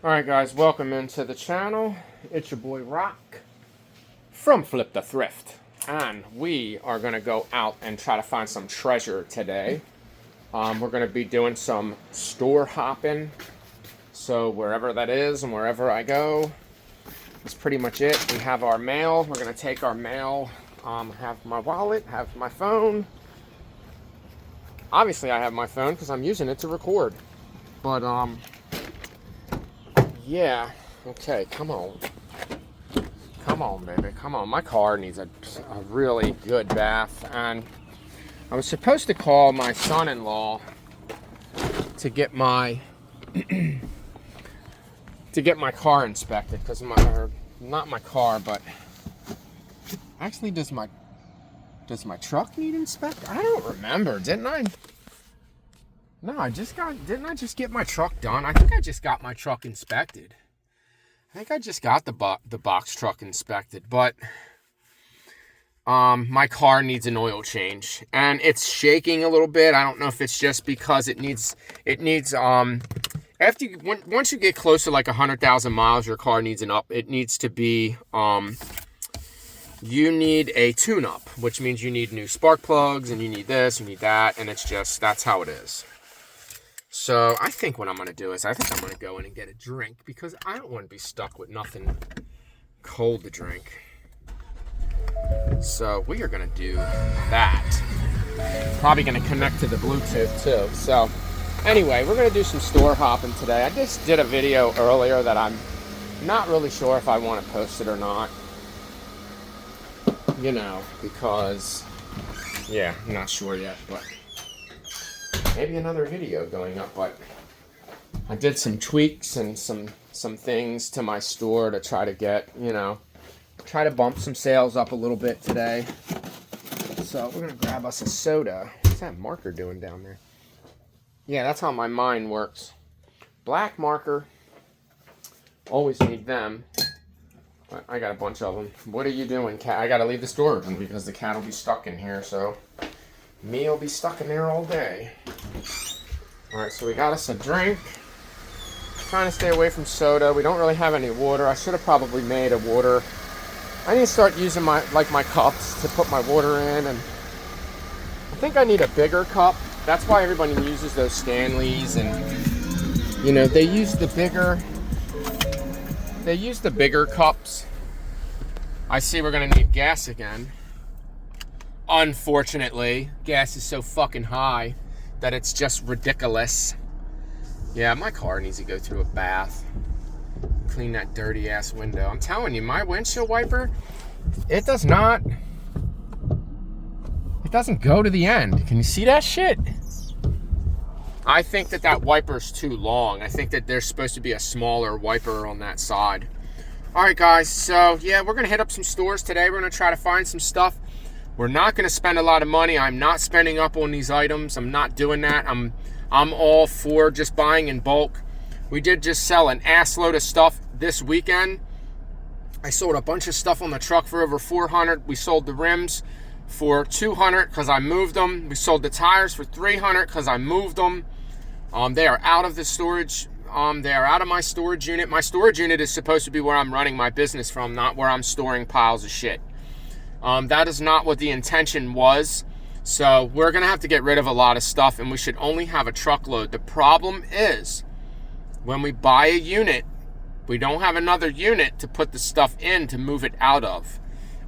Alright guys, welcome into the channel. It's your boy Rock from Flip the Thrift. And we are going to go out and try to find some treasure today. We're going to be doing some store hopping. So wherever that is and wherever I go, that's pretty much it. We have our mail. We're going to take our mail. Have my wallet, have my phone. Obviously I have my phone because I'm using it to record. But yeah, okay, come on. Come on, baby, come on. My car needs a really good bath, and I was supposed to call my son-in-law to get my car inspected, because not my car, but actually does my truck need inspected? I don't remember, didn't I? No, didn't I just get my truck done? I think I just got my truck inspected. I think I just got the box truck inspected, but my car needs an oil change, and it's shaking a little bit. I don't know if it's just because it needs once you get close to like 100,000 miles, your car needs it needs to be you need a tune-up, which means you need new spark plugs, and you need this, you need that, and that's how it is. So I think what I'm going to do is I think I'm going to go in and get a drink, because I don't want to be stuck with nothing cold to drink. So we are going to do that. Probably going to connect to the Bluetooth too. So anyway, we're going to do some store hopping today. I just did a video earlier that I'm not really sure if I want to post it or not. You know, because, yeah, I'm not sure yet, but maybe another video going up. But I did some tweaks and some things to my store to try to get, try to bump some sales up a little bit today. So we're going to grab us a soda. What's that marker doing down there? Yeah, that's how my mind works. Black marker. Always need them. But I got a bunch of them. What are you doing, cat? I got to leave the store open because the cat will be stuck in here. So me will be stuck in there all day. Alright, so we got us a drink. Trying to stay away from soda. We don't really have any water. I should have probably made a water. I need to start using my cups to put my water in, and I think I need a bigger cup. That's why everybody uses those Stanleys, and they use the bigger cups. I see we're gonna need gas again. Unfortunately, gas is so fucking high that it's just ridiculous. Yeah, my car needs to go through a bath. Clean that dirty ass window. I'm telling you, my windshield wiper, it doesn't go to the end. Can you see that shit? I think that wiper's too long. I think that there's supposed to be a smaller wiper on that side. Alright guys, so yeah, we're gonna hit up some stores today. We're gonna try to find some stuff. We're not gonna spend a lot of money. I'm not spending up on these items. I'm not doing that. I'm all for just buying in bulk. We did just sell an ass load of stuff this weekend. I sold a bunch of stuff on the truck for over $400. We sold the rims for $200 because I moved them. We sold the tires for $300 because I moved them. They are out of the storage. They are out of my storage unit. My storage unit is supposed to be where I'm running my business from, not where I'm storing piles of shit. That is not what the intention was. So we're going to have to get rid of a lot of stuff, and we should only have a truckload. The problem is, when we buy a unit, we don't have another unit to put the stuff in to move it out of.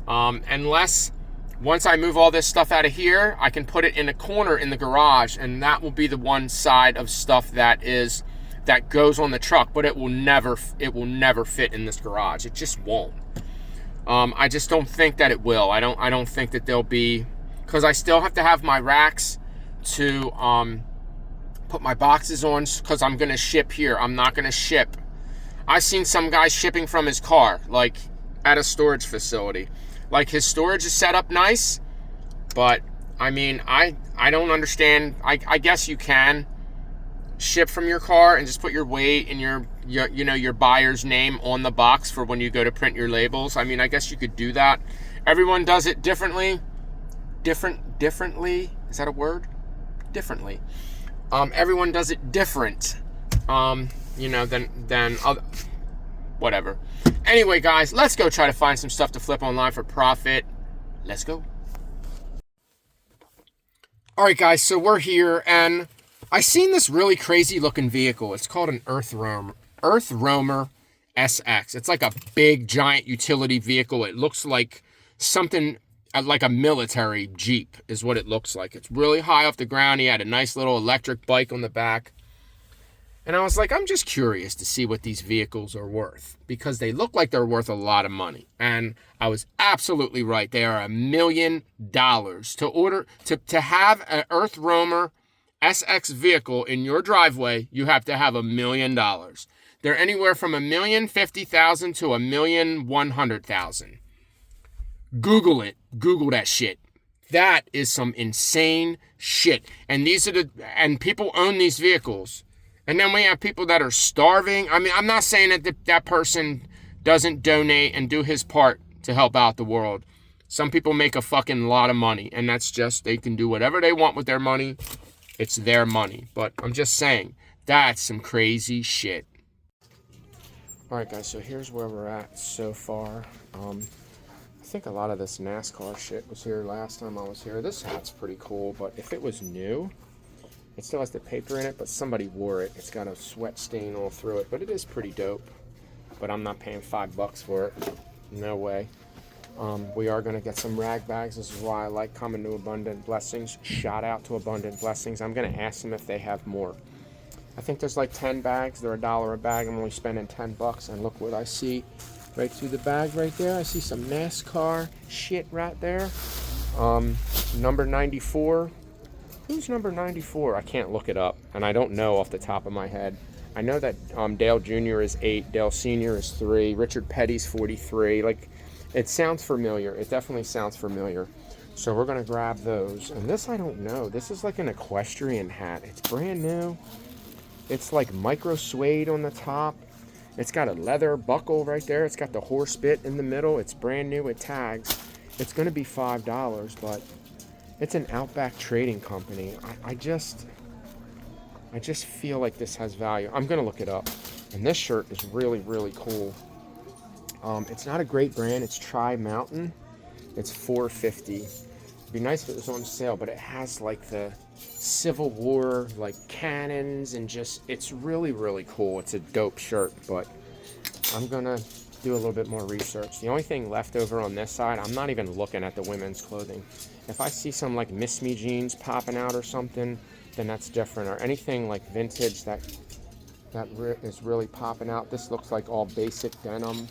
Unless, once I move all this stuff out of here, I can put it in a corner in the garage, and that will be the one side of stuff that goes on the truck, but it will never fit in this garage. It just won't. I just don't think that it will. I don't think that there'll be, because I still have to have my racks to put my boxes on, because I'm gonna ship here. I'm not gonna ship. I've seen some guy shipping from his car, like at a storage facility. Like, his storage is set up nice, but I mean, I don't understand. I guess you can ship from your car and just put your weight and your buyer's name on the box for when you go to print your labels. I mean, I guess you could do that. Everyone does it differently. Differently? Is that a word? Differently. Everyone does it different. you know, than other, whatever. Anyway, guys, let's go try to find some stuff to flip online for profit. Let's go. All right, guys, so we're here, and I seen this really crazy looking vehicle. It's called an Earth Roamer SX. It's like a big, giant utility vehicle. It looks like something like a military Jeep is what it looks like. It's really high off the ground. He had a nice little electric bike on the back. And I was like, I'm just curious to see what these vehicles are worth, because they look like they're worth a lot of money. And I was absolutely right. They are $1 million to have an Earth Roamer SX vehicle in your driveway. You have to have $1 million. They're anywhere from $1,050,000 to $1,100,000. Google it. Google that shit. That is some insane shit. And and people own these vehicles. And then we have people that are starving. I mean, I'm not saying that that person doesn't donate and do his part to help out the world. Some people make a fucking lot of money, and that's just, they can do whatever they want with their money. It's their money. But I'm just saying, that's some crazy shit. All right, guys, so here's where we're at so far. I think a lot of this NASCAR shit was here last time I was here. This hat's pretty cool, but if it was new, it still has the paper in it, but somebody wore it. It's got a sweat stain all through it, but it is pretty dope. But I'm not paying $5 for it. No way. We are going to get some rag bags. This is why I like coming to Abundant Blessings. Shout out to Abundant Blessings. I'm going to ask them if they have more. I think there's like 10 bags. They're $1 a bag. I'm only spending $10, and look what I see right through the bag right there. I see some NASCAR shit right there. Number 94. Who's number 94? I can't look it up, and I don't know off the top of my head. I know that Dale Jr. is 8, Dale Sr. is 3, Richard Petty's 43. Like, it sounds familiar. It definitely sounds familiar. So we're going to grab those. And this, I don't know. This is like an equestrian hat. It's brand new. It's like micro suede on the top. It's got a leather buckle right there. It's got the horse bit in the middle. It's brand new with tags. It's going to be $5, but it's an Outback Trading Company. I just feel like this has value. I'm going to look it up. And this shirt is really, really cool. It's not a great brand. It's Tri-Mountain. It's $4.50. It'd be nice if it was on sale, but it has like the Civil War like cannons and just, it's really, really cool. It's a dope shirt, but I'm going to do a little bit more research. The only thing left over on this side, I'm not even looking at the women's clothing. If I see some like Miss Me jeans popping out or something, then that's different. Or anything like vintage that is really popping out. This looks like all basic denim.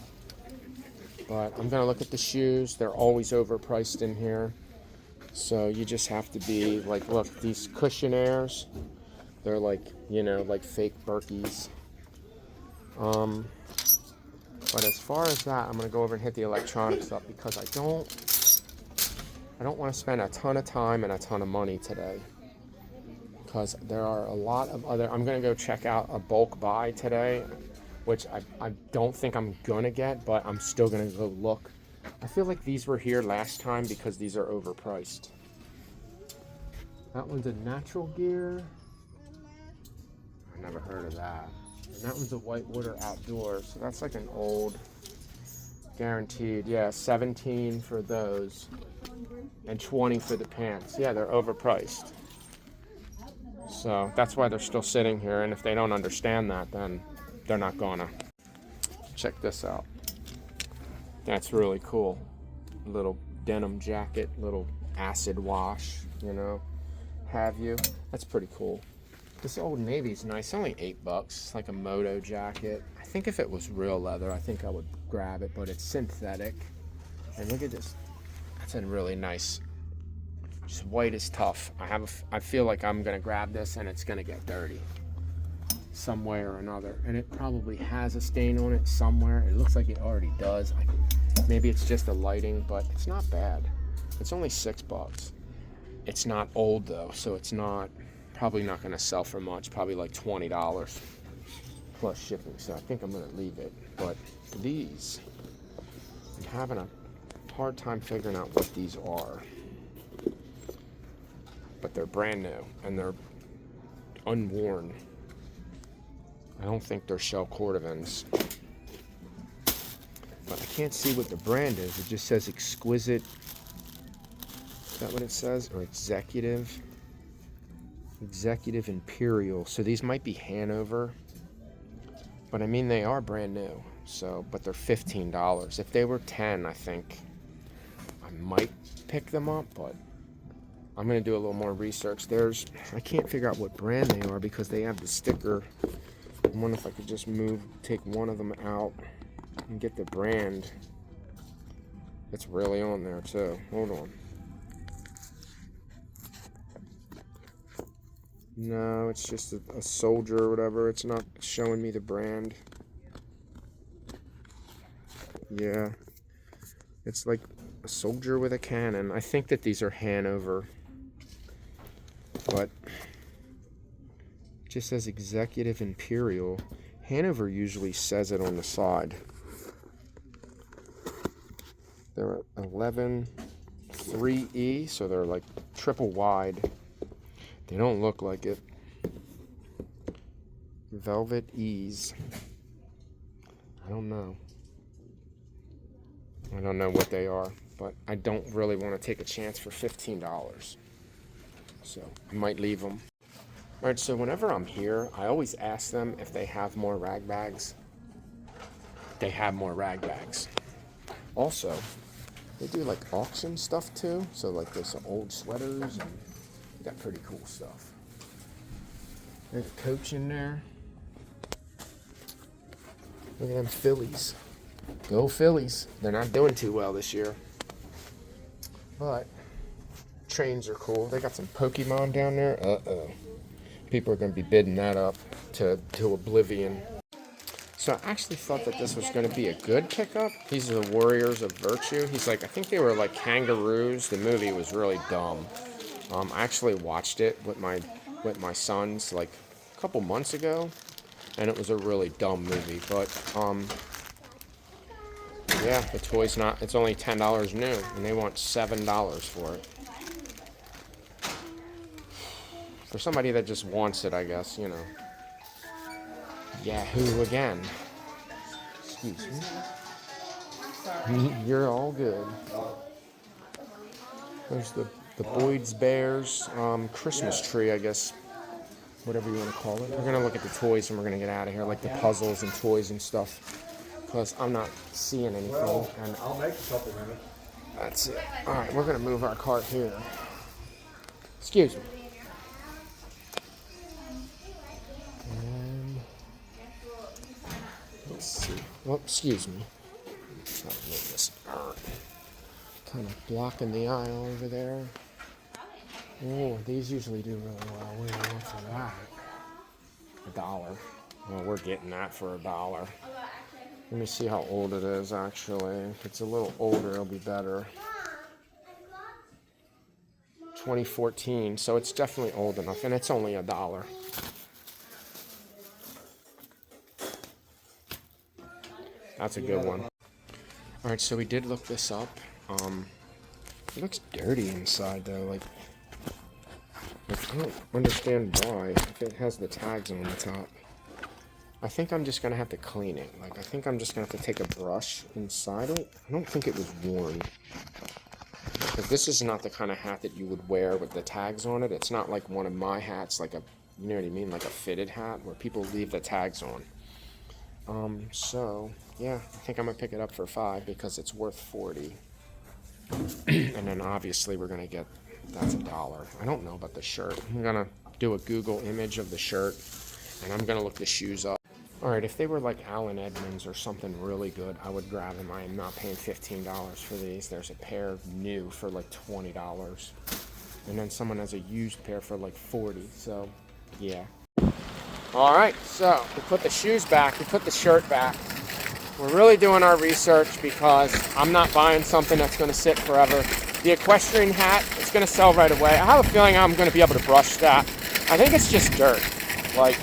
But I'm going to look at the shoes. They're always overpriced in here. So you just have to be like, look, these Cushionaires, they're like, you know, like fake Birkies. But as far as that, I'm going to go over and hit the electronics up, because I don't want to spend a ton of time and a ton of money today, because there are a lot of other, I'm going to go check out a bulk buy today, which I don't think I'm going to get, but I'm still going to go look. I feel like these were here last time because these are overpriced. That one's a Natural Gear. I never heard of that. And that one's a Whitewater Outdoors. So that's like an old, guaranteed. Yeah, 17 for those and 20 for the pants. Yeah, they're overpriced. So that's why they're still sitting here. And if they don't understand that, then they're not gonna. Check this out. That's really cool. Little denim jacket, little acid wash, you know, have you. That's pretty cool. This Old Navy's nice, only $8. It's like a moto jacket. I think if it was real leather, I think I would grab it, but it's synthetic. And look at this. That's a really nice, just white is tough. I feel like I'm gonna grab this and it's gonna get dirty some way or another. And it probably has a stain on it somewhere. It looks like it already does. Maybe it's just the lighting, but it's not bad. It's only $6. It's not old though, so it's probably not going to sell for much. Probably like $20 plus shipping. So I think I'm going to leave it. But these, I'm having a hard time figuring out what these are. But they're brand new and they're unworn. I don't think they're shell cordovans. But I can't see what the brand is. It just says Exquisite. Is that what it says? Or Executive? Executive Imperial. So these might be Hanover. But I mean, they are brand new. So, but they're $15. If they were 10, I think I might pick them up, but I'm gonna do a little more research. I can't figure out what brand they are because they have the sticker. I wonder if I could just take one of them out and get the brand. It's really on there too. Hold on. No, it's just a soldier or whatever. It's not showing me the brand. Yeah. It's like a soldier with a cannon. I think that these are Hanover. But it just says Executive Imperial. Hanover usually says it on the side. They're 11.3E, so they're like triple wide. They don't look like it. Velvet Ease. I don't know. I don't know what they are, but I don't really want to take a chance for $15. So I might leave them. All right, so whenever I'm here, I always ask them if they have more rag bags. They have more rag bags. Also, they do like auction stuff too. So like there's some old sweaters and they got pretty cool stuff. There's a coach in there. Look at them Phillies. Go Phillies. They're not doing too well this year. But trains are cool. They got some Pokemon down there. Uh-oh. People are going to be bidding that up to oblivion. So I actually thought that this was going to be a good pickup. These are the Warriors of Virtue. He's like, I think they were like kangaroos. The movie was really dumb. I actually watched it with my sons like a couple months ago, and it was a really dumb movie. But yeah, the toy's it's only $10 new, and they want $7 for it. For somebody that just wants it, I guess, you know. Yahoo again. Excuse me. You're all good. There's the Boyd's Bears Christmas tree, I guess. Whatever you want to call it. We're going to look at the toys and we're going to get out of here, like the puzzles and toys and stuff. Because I'm not seeing anything. Well, and I'll make a couple minutes. That's it. Alright, we're going to move our cart here. Excuse me. And let's see. Well, excuse me. Kind of blocking the aisle over there. Oh, these usually do really well. What do you want for that? $1. Well, we're getting that for $1. Let me see how old it is, actually. If it's a little older, it'll be better. 2014, so it's definitely old enough, and it's only $1. That's a good one. All right, so we did look this up. It looks dirty inside, though. Like I don't understand why, if it has the tags on the top. I think I'm just going to have to clean it. Like, I think I'm just going to have to take a brush inside it. I don't think it was worn. Because this is not the kind of hat that you would wear with the tags on it. It's not like one of my hats, like a, you know what I mean? Like a fitted hat where people leave the tags on. So, yeah, I think I'm going to pick it up for $5 because it's worth $40. And then obviously we're going to get, that's $1. I don't know about the shirt. I'm going to do a Google image of the shirt and I'm going to look the shoes up. All right, if they were like Allen Edmonds or something really good, I would grab them. I am not paying $15 for these. There's a pair new for like $20. And then someone has a used pair for like $40. So, yeah. All right, so we put the shoes back. We put the shirt back. We're really doing our research because I'm not buying something that's going to sit forever. The equestrian hat, it's going to sell right away. I have a feeling I'm going to be able to brush that. I think it's just dirt. Like,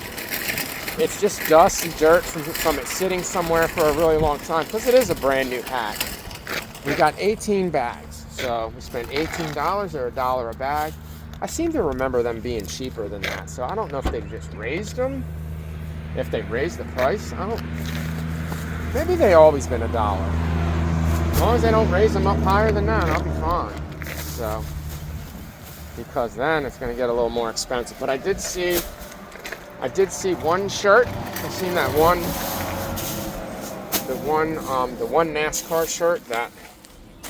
it's just dust and dirt from it sitting somewhere for a really long time because it is a brand new hat. We got 18 bags, so we spent $18 or $1 a bag. I seem to remember them being cheaper than that, so I don't know if they've just raised them if they raise the price. I don't. Maybe they always been $1. As long as they don't raise them up higher than that, I'll be fine. So, because then it's going to get a little more expensive. But I did see one shirt. I've seen that one, the one NASCAR shirt that.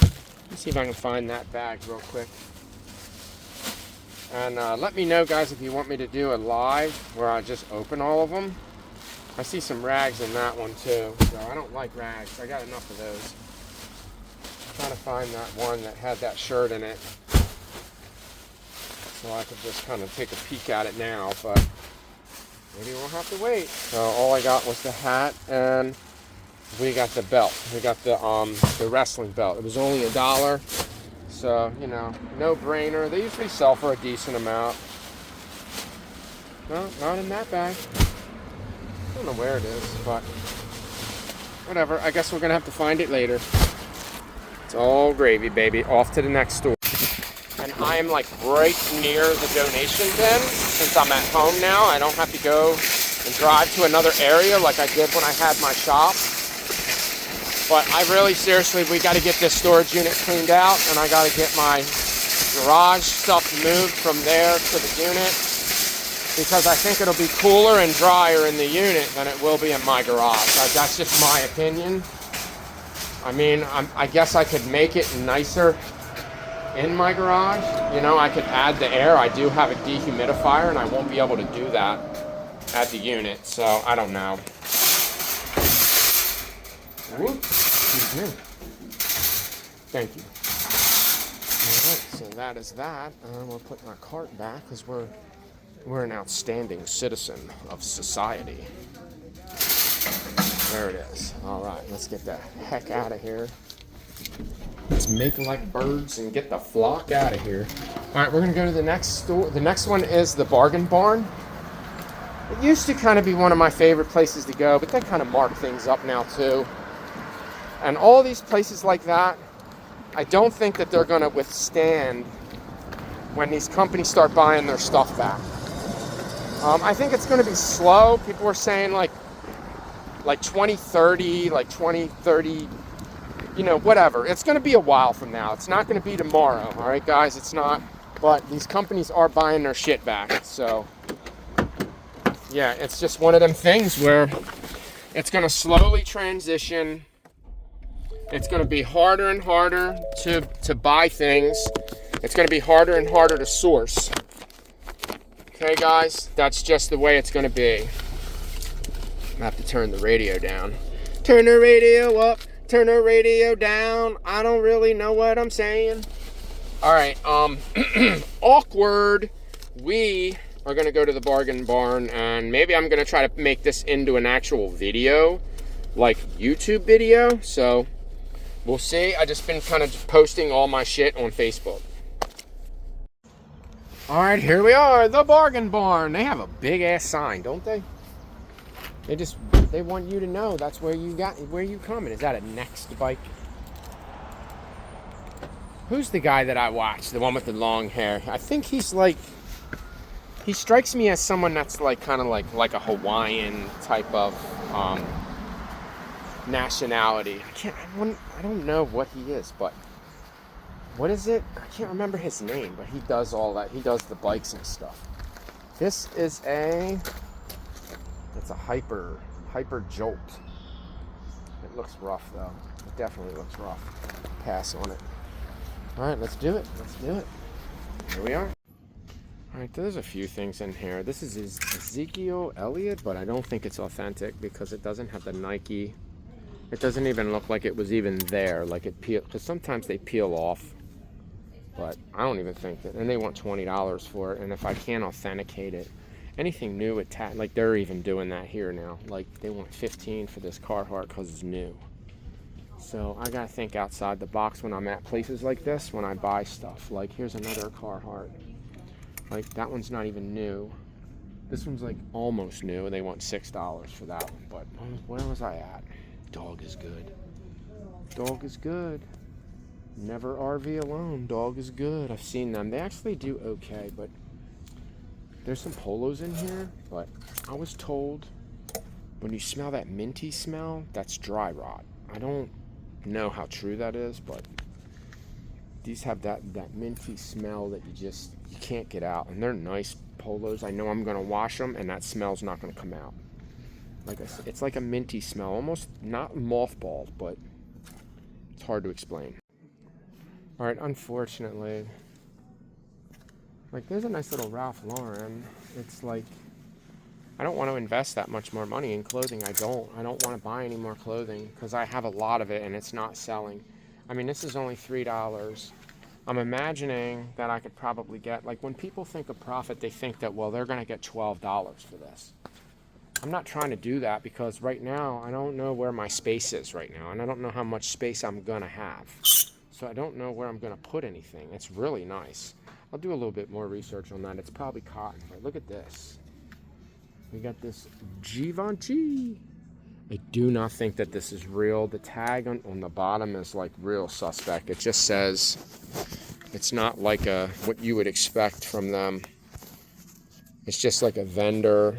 Let me see if I can find that bag real quick. And let me know, guys, if you want me to do a live where I just open all of them. I see some rags in that one too, so I don't like rags. I got enough of those. I'm trying to find that one that had that shirt in it, so I could just kind of take a peek at it now, but maybe we'll have to wait. So all I got was the hat, and we got the belt. We got the wrestling belt. It was only $1, so you know, no brainer. They usually sell for a decent amount. No, not in that bag. I don't know where it is, but whatever. I guess we're gonna have to find it later. It's all gravy, baby. Off to the next store. And I am like right near the donation bin. Since I'm at home now, I don't have to go and drive to another area like I did when I had my shop. But I really, seriously, we got to get this storage unit cleaned out, and I got to get my garage stuff moved from there to the unit, because I think it'll be cooler and drier in the unit than it will be in my garage. That's just my opinion. I mean, I guess I could make it nicer in my garage. You know, I could add the air. I do have a dehumidifier, and I won't be able to do that at the unit, so I don't know. Excuse me. Thank you. All right, so that is that. We'll put my cart back because we're an outstanding citizen of society. There it is. All right, let's get the heck out of here. Let's make like birds and get the flock out of here. All right, we're gonna go to the next store. The next one is the Bargain Barn. It used to kind of be one of my favorite places to go, but they kind of mark things up now too. And all these places like that, I don't think that they're gonna withstand when these companies start buying their stuff back. I think it's going to be slow. People are saying like 2030, like 2030, you know, whatever. It's going to be a while from now. It's not going to be tomorrow. All right, guys, it's not. But these companies are buying their shit back. So, yeah, it's just one of them things where it's going to slowly transition. It's going to be harder and harder to buy things. It's going to be harder and harder to source. Okay, guys, that's just the way it's going to be. I have to turn the radio down. Turn the radio up, turn the radio down. I don't really know what I'm saying. All right, awkward. We are going to go to the Bargain Barn, and maybe I'm going to try to make this into an actual video, like YouTube video. So we'll see. I just been kind of posting all my shit on Facebook. All right, here we are, the Bargain Barn. They have a big ass sign, don't they? They want you to know that's where you coming. Is that a Next bike? Who's the guy that I watched? The one with the long hair. I think he's like, he strikes me as someone that's like kind of like a Hawaiian type of nationality. I don't know what he is, but what is it? I can't remember his name, but he does all that. He does the bikes and stuff. This is it's a Hyper Jolt. It looks rough though. It definitely looks rough. Pass on it. All right, let's do it. Let's do it. Here we are. All right, there's a few things in here. This is Ezekiel Elliott, but I don't think it's authentic because it doesn't have the Nike. It doesn't even look like it was even there. Like it peel, because sometimes they peel off. But I don't even think that, and they want $20 for it. And if I can't authenticate it, anything new with like they're even doing that here now. Like they want $15 for this Carhartt because it's new. So I gotta think outside the box when I'm at places like this. When I buy stuff, like here's another Carhartt. Like that one's not even new. This one's like almost new, and they want $6 for that one. But where was I at? Dog is good. Dog is good. Never RV alone. Dog is good. I've seen them. They actually do okay, but there's some polos in here. But I was told When you smell that minty smell, that's dry rot. I don't know how true that is, but these have that minty smell that you can't get out. And they're nice polos. I know I'm gonna wash them and that smell's not gonna come out. Like I said, it's like a minty smell, almost not mothballed, but it's hard to explain. All right, unfortunately, like there's a nice little Ralph Lauren. It's like, I don't want to invest that much more money in clothing. I don't want to buy any more clothing because I have a lot of it and it's not selling. I mean, this is only $3. I'm imagining that I could probably get, like when people think of profit, they think that, well, they're going to get $12 for this. I'm not trying to do that because right now I don't know where my space is right now, and I don't know how much space I'm going to have. So I don't know where I'm going to put anything. It's really nice. I'll do a little bit more research on that. It's probably cotton, but look at this. We got this Givenchy. I do not think that this is real. The tag on the bottom is like real suspect. It just says, it's not like what you would expect from them. It's just like a vendor.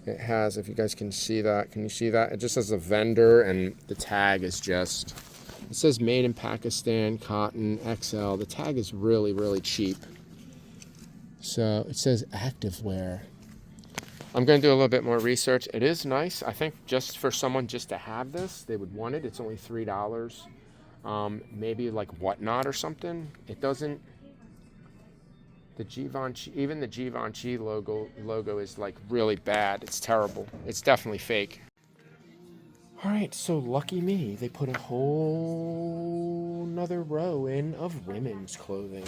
It has, if you guys can see that, can you see that? It just says a vendor and the tag is just, it says made in Pakistan, cotton, XL. The tag is really, really cheap. So it says activewear. I'm going to do a little bit more research. It is nice. I think just for someone just to have this, they would want it. It's only $3. Maybe like Whatnot or something. It doesn't, the Givenchy, even the Givenchy logo is like really bad. It's terrible. It's definitely fake. All right, so lucky me. They put a whole nother row in of women's clothing.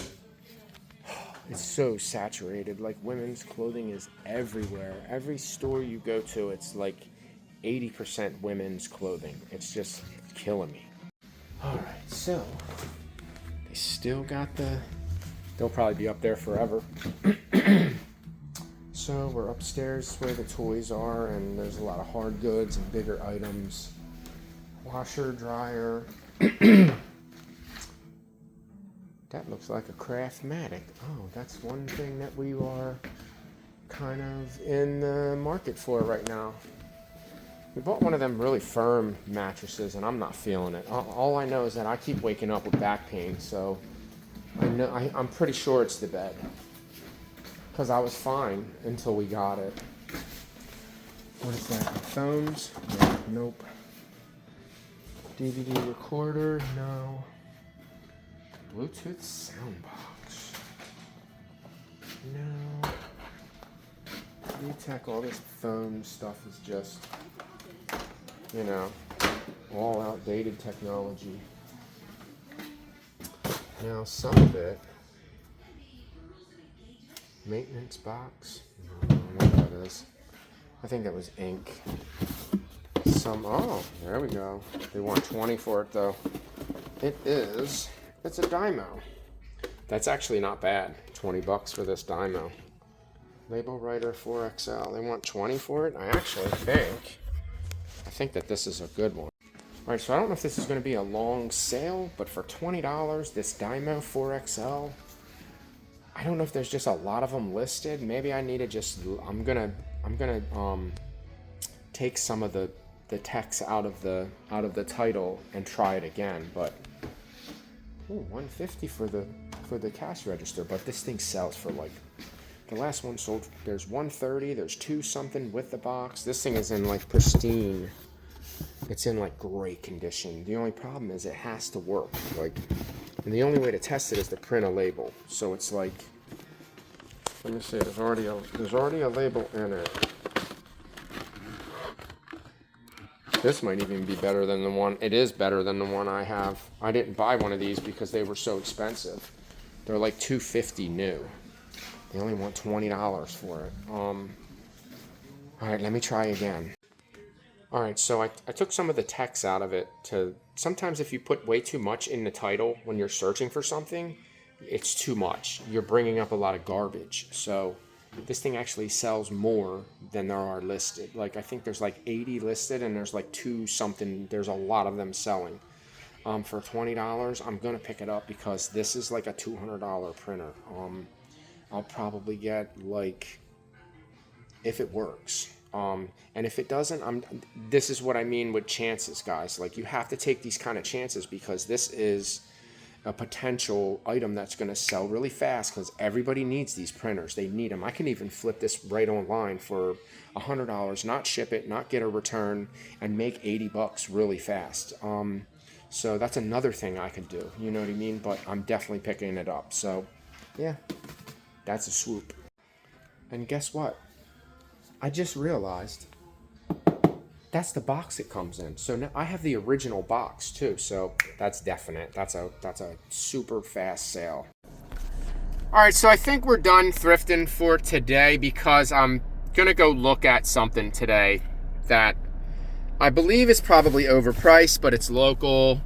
It's so saturated. Like women's clothing is everywhere. Every store you go to, it's like 80% women's clothing. It's just killing me. All right, so they still got they'll probably be up there forever. So we're upstairs where the toys are, and there's a lot of hard goods and bigger items. Washer, dryer. That looks like a Craftmatic. Oh, that's one thing that we are kind of in the market for right now. We bought one of them really firm mattresses, and I'm not feeling it. All I know is that I keep waking up with back pain, so I'm pretty sure it's the bed. Because I was fine until we got it. What is that? Phones? Yeah, nope. DVD recorder? No. Bluetooth sound box. No. VTech, all this phone stuff is just, you know, all outdated technology. Now some of it, maintenance box, I don't know what that is. I think that was ink. Oh, there we go. They want 20 for it though. It's a Dymo. That's actually not bad. 20 bucks for this Dymo. Label writer 4XL. They want 20 for it? I think that this is a good one. All right, so I don't know if this is going to be a long sale, but for $20, this Dymo 4XL, I don't know if there's just a lot of them listed. Maybe I need to just, I'm gonna take some of the text out of the title and try it again. But ooh, $150 for the cash register. But this thing sells for like, the last one sold. There's $130. There's $2 something with the box. This thing is in like pristine. It's in like great condition. The only problem is it has to work. Like, and the only way to test it is to print a label. So it's like, let me see. There's already a label in it. This might even be better than the one. It is better than the one I have. I didn't buy one of these because they were so expensive. They're like $250 new. They only want $20 for it. All right, let me try again. All right, so I took some of the text out of it. Sometimes if you put way too much in the title when you're searching for something, it's too much. You're bringing up a lot of garbage. So this thing actually sells more than there are listed. Like, I think there's like 80 listed and there's like 2 something. There's a lot of them selling. For $20, I'm going to pick it up because this is like a $200 printer. I'll probably get, like, if it works, And if it doesn't, this is what I mean with chances, guys. Like, you have to take these kind of chances, because this is a potential item that's going to sell really fast, because everybody needs these printers. They need them. I can even flip this right online for $100, not ship it, not get a return, and make 80 bucks really fast. So that's another thing I could do, you know what I mean? But I'm definitely picking it up. So yeah, that's a swoop. And guess what? I just realized that's the box it comes in. So now I have the original box too. So that's definite. That's a super fast sale. All right, so I think we're done thrifting for today, because I'm gonna go look at something today that I believe is probably overpriced, but it's local.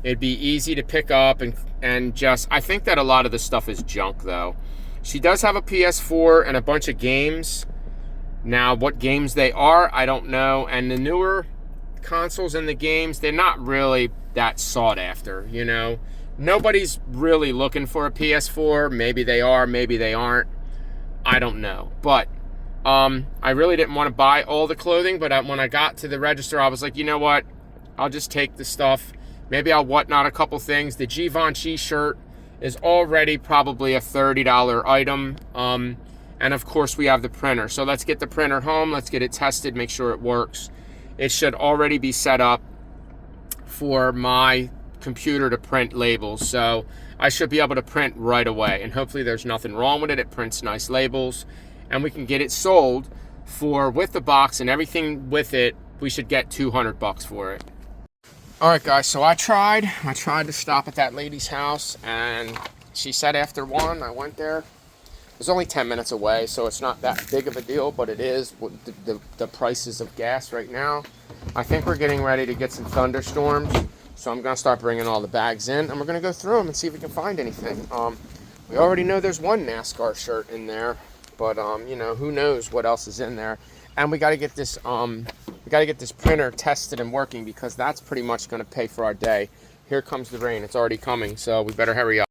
It'd be easy to pick up, and just, I think that a lot of the stuff is junk though. She does have a PS4 and a bunch of games. Now, what games they are, I don't know. And the newer consoles and the games, they're not really that sought after, you know. Nobody's really looking for a PS4. Maybe they are, maybe they aren't. I don't know. But I really didn't want to buy all the clothing, but when I got to the register, I was like, you know what? I'll just take the stuff. Maybe I'll whatnot a couple things. The Givenchy shirt is already probably a $30 item. And of course, we have the printer. So let's get the printer home. Let's get it tested, make sure it works. It should already be set up for my computer to print labels. So I should be able to print right away. And hopefully there's nothing wrong with it. It prints nice labels. And we can get it sold for, with the box and everything with it, we should get 200 bucks for it. All right, guys, so I tried to stop at that lady's house, and she said after 1, I went there. It was only 10 minutes away, so it's not that big of a deal, but it is with the prices of gas right now. I think we're getting ready to get some thunderstorms, so I'm gonna start bringing all the bags in, and we're gonna go through them and see if we can find anything. We already know there's one NASCAR shirt in there, but you know, who knows what else is in there. And we got to get this printer tested and working, because that's pretty much going to pay for our day. Here comes the rain. It's already coming, so we better hurry up.